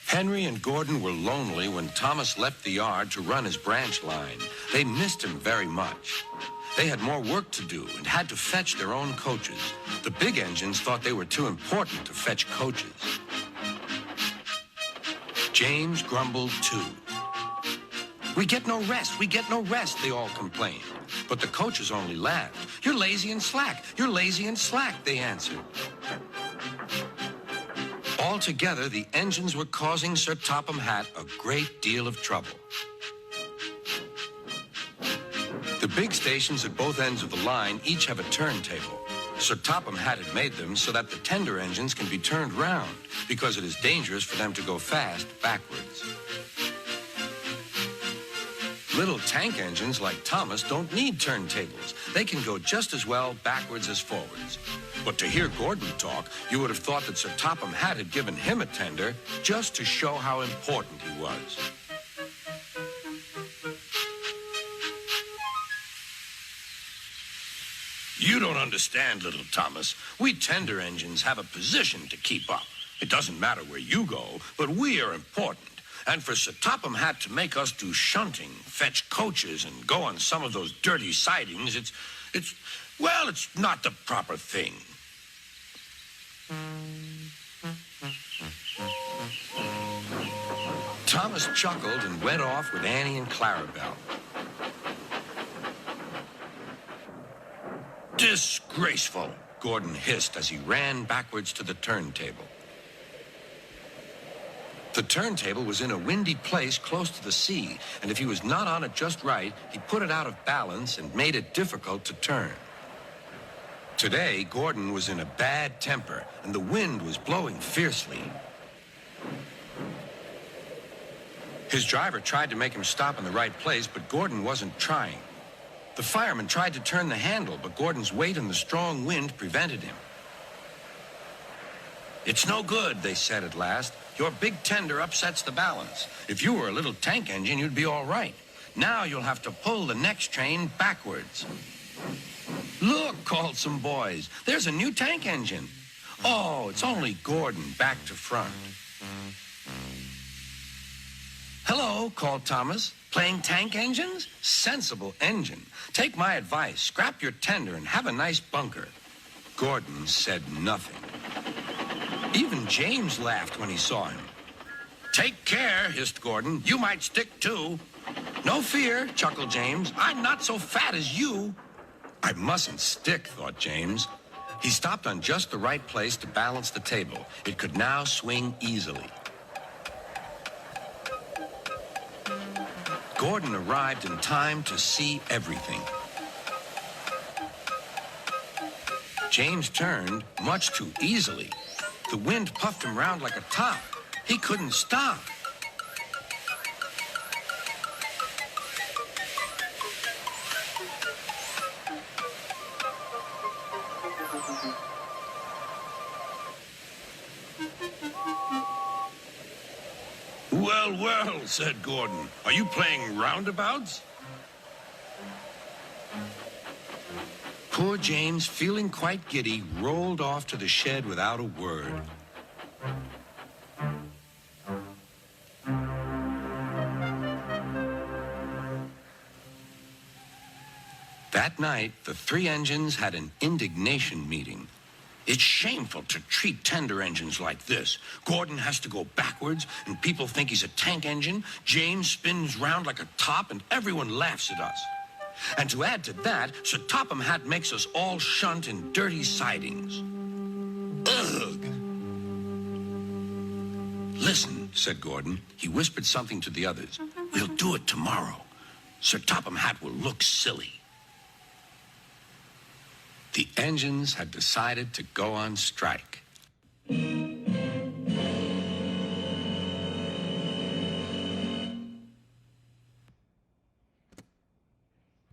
Henry and Gordon were lonely when Thomas left the yard to run his branch line. They missed him very much. They had more work to do and had to fetch their own coaches. The big engines thought they were too important to fetch coaches. James grumbled too. "We get no rest, we get no rest," they all complained. But the coaches only laughed. "You're lazy and slack, you're lazy and slack," they answered. Altogether, the engines were causing Sir Topham Hatt a great deal of trouble. The big stations at both ends of the line each have a turntable. Sir Topham Hatt had made them so that the tender engines can be turned round, because it is dangerous for them to go fast backwards. Little tank engines like Thomas don't need turntables. They can go just as well backwards as forwards. But to hear Gordon talk, you would have thought that Sir Topham Hatt had given him a tender just to show how important he was. "You don't understand, little Thomas. We tender engines have a position to keep up. It doesn't matter where you go, but we are important. And for Sir Topham Hatt to make us do shunting, fetch coaches, and go on some of those dirty sidings, it's not the proper thing." Thomas chuckled and went off with Annie and Clarabelle. "Disgraceful," Gordon hissed as he ran backwards to the turntable. The turntable was in a windy place close to the sea, and if he was not on it just right, he put it out of balance and made it difficult to turn. Today, Gordon was in a bad temper, and the wind was blowing fiercely. His driver tried to make him stop in the right place, but Gordon wasn't trying. The fireman tried to turn the handle, but Gordon's weight and the strong wind prevented him. "It's no good," they said at last. "Your big tender upsets the balance. If you were a little tank engine, you'd be all right. Now you'll have to pull the next train backwards." "Look," called some boys. "There's a new tank engine." "Oh, it's only Gordon back to front." "Hello," called Thomas. "Playing tank engines? Sensible engine. Take my advice. Scrap your tender and have a nice bunker." Gordon said nothing. Even James laughed when he saw him. "Take care," hissed Gordon. "You might stick too." "No fear," chuckled James. "I'm not so fat as you." "I mustn't stick," thought James. He stopped on just the right place to balance the table. It could now swing easily. Gordon arrived in time to see everything. James turned much too easily. The wind puffed him round like a top. He couldn't stop. "Well, well," said Gordon. "Are you playing roundabouts?" Poor James, feeling quite giddy, rolled off to the shed without a word. That night, the three engines had an indignation meeting. "It's shameful to treat tender engines like this. Gordon has to go backwards, and people think he's a tank engine. James spins round like a top, and everyone laughs at us. And to add to that, Sir Topham Hatt makes us all shunt in dirty sidings. Ugh!" "Listen," said Gordon. He whispered something to the others. "We'll do it tomorrow. Sir Topham Hatt will look silly." The engines had decided to go on strike.